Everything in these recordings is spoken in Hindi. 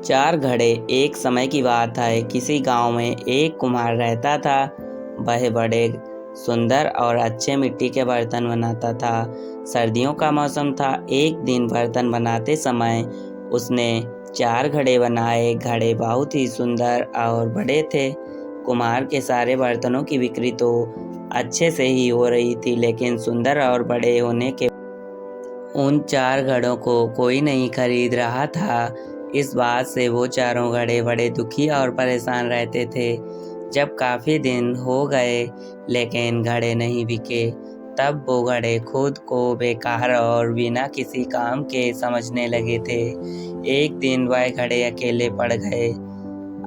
चार घड़े। एक समय की बात है, किसी गांव में एक कुम्हार रहता था। वह बड़े सुंदर और अच्छे मिट्टी के बर्तन बनाता था। सर्दियों का मौसम था। एक दिन बर्तन बनाते समय उसने चार घड़े बनाए। घड़े बहुत ही सुंदर और बड़े थे। कुम्हार के सारे बर्तनों की बिक्री तो अच्छे से ही हो रही थी, लेकिन सुंदर और बड़े होने के उन चार घड़ों को कोई नहीं खरीद रहा था। इस बात से वो चारों घड़े बड़े दुखी और परेशान रहते थे। जब काफ़ी दिन हो गए लेकिन घड़े नहीं बिके, तब वो घड़े खुद को बेकार और बिना किसी काम के समझने लगे थे। एक दिन वह घड़े अकेले पड़ गए।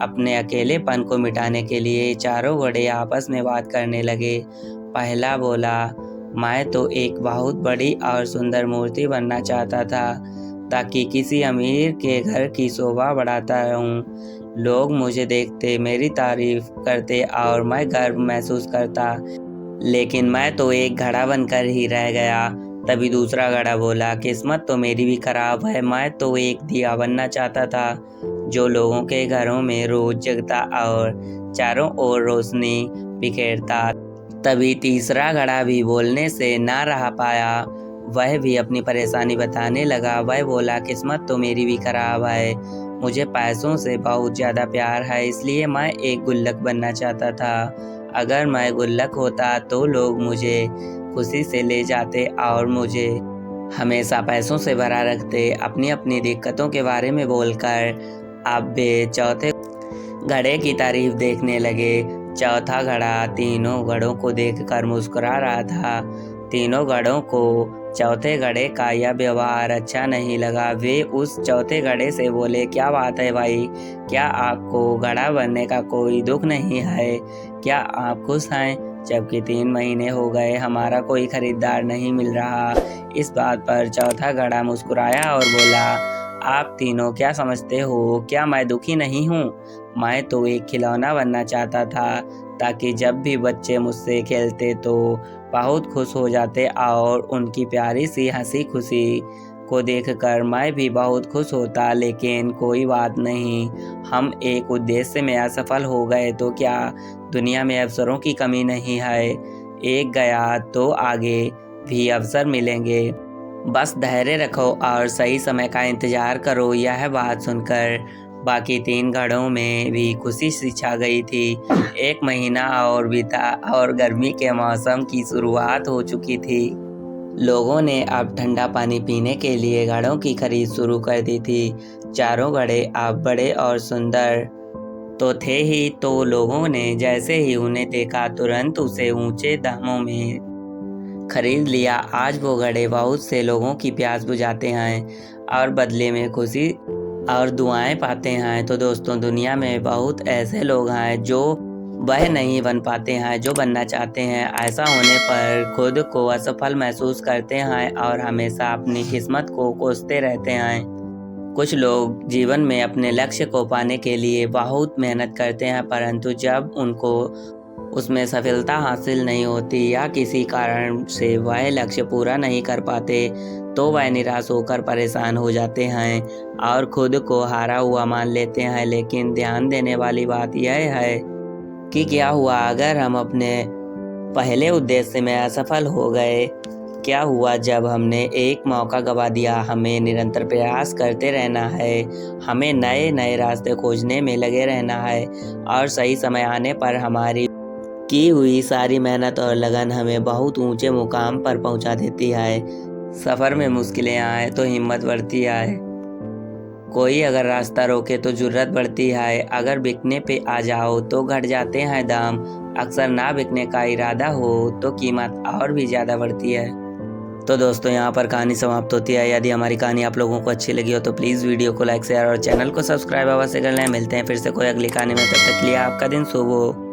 अपने अकेलेपन को मिटाने के लिए चारों घड़े आपस में बात करने लगे। पहला बोला, मैं तो एक बहुत बड़ी और सुंदर मूर्ति बनना चाहता था, ताकि किसी अमीर के घर की शोभा बढ़ाता रहूं। लोग मुझे देखते, मेरी तारीफ करते और मैं गर्व महसूस करता, लेकिन मैं तो एक घड़ा बनकर ही रह गया। तभी दूसरा घड़ा बोला, किस्मत तो मेरी भी खराब है। मैं तो एक दिया बनना चाहता था, जो लोगों के घरों में रोज जगता और चारों ओर रोशनी बिखेरता। तभी तीसरा घड़ा भी बोलने से ना रह पाया। वह भी अपनी परेशानी बताने लगा। वह बोला, किस्मत तो मेरी भी खराब है। मुझे पैसों से बहुत ज़्यादा प्यार है, इसलिए मैं एक गुल्लक बनना चाहता था। अगर मैं गुल्लक होता तो लोग मुझे खुशी से ले जाते और मुझे हमेशा पैसों से भरा रखते। अपनी अपनी दिक्कतों के बारे में बोलकर अब वे चौथे घड़े की तारीफ देखने लगे। चौथा घड़ा तीनों घड़ों को देखकर मुस्कुरा रहा था। तीनों घड़ों को चौथे घड़े का यह व्यवहार अच्छा नहीं लगा। वे उस चौथे घड़े से बोले, क्या बात है भाई, क्या आपको घड़ा बनने का कोई दुख नहीं है? क्या आप खुश हैं? जबकि 3 महीने हो गए हमारा कोई खरीदार नहीं मिल रहा। इस बात पर चौथा घड़ा मुस्कुराया और बोला, आप तीनों क्या समझते हो? क्या मैं दुखी नहीं हूँ? मैं तो एक खिलौना बनना चाहता था, ताकि जब भी बच्चे मुझसे खेलते तो बहुत खुश हो जाते और उनकी प्यारी सी हंसी खुशी को देखकर मैं भी बहुत खुश होता। लेकिन कोई बात नहीं, हम एक उद्देश्य में असफल हो गए तो क्या? दुनिया में अवसरों की कमी नहीं है। एक गया तो आगे भी अवसर मिलेंगे। बस धैर्य रखो और सही समय का इंतजार करो। यह बात सुनकर बाकी 3 घड़ों में भी खुशी सी छा गई थी। 1 महीना और बीता और गर्मी के मौसम की शुरुआत हो चुकी थी। लोगों ने अब ठंडा पानी पीने के लिए घड़ों की खरीद शुरू कर दी थी। चारों घड़े अब बड़े और सुंदर तो थे ही, तो लोगों ने जैसे ही उन्हें देखा तुरंत उसे ऊंचे दामों में खरीद लिया। आज वो घड़े बहुत से लोगों की प्यास बुझाते हैं और बदले में खुशी और दुआएं पाते हैं। तो दोस्तों, दुनिया में बहुत ऐसे लोग हैं जो वह नहीं बन पाते हैं जो बनना चाहते हैं। ऐसा होने पर खुद को असफल महसूस करते हैं और हमेशा अपनी किस्मत को कोसते रहते हैं। कुछ लोग जीवन में अपने लक्ष्य को पाने के लिए बहुत मेहनत करते हैं, परंतु जब उनको उसमें सफलता हासिल नहीं होती या किसी कारण से वह लक्ष्य पूरा नहीं कर पाते, तो वह निराश होकर परेशान हो जाते हैं और खुद को हारा हुआ मान लेते हैं। लेकिन ध्यान देने वाली बात यह है कि क्या हुआ अगर हम अपने पहले उद्देश्य में असफल हो गए? क्या हुआ जब हमने एक मौका गवा दिया? हमें निरंतर प्रयास करते रहना है। हमें नए नए रास्ते खोजने में लगे रहना है और सही समय आने पर हमारी की हुई सारी मेहनत और लगन हमें बहुत ऊंचे मुकाम पर पहुंचा देती है। सफ़र में मुश्किलें आए तो हिम्मत बढ़ती है। कोई अगर रास्ता रोके तो जुर्रत बढ़ती है। अगर बिकने पे आ जाओ तो घट जाते हैं दाम। अक्सर ना बिकने का इरादा हो तो कीमत और भी ज़्यादा बढ़ती है। तो दोस्तों, यहाँ पर कहानी समाप्त होती है। यदि हमारी कहानी आप लोगों को अच्छी लगी हो तो प्लीज़ वीडियो को लाइक शेयर और चैनल को सब्सक्राइब अवश्य कर लें। मिलते हैं फिर से कोई अगली कहानी में। तब तक के लिए आपका दिन शुभ हो।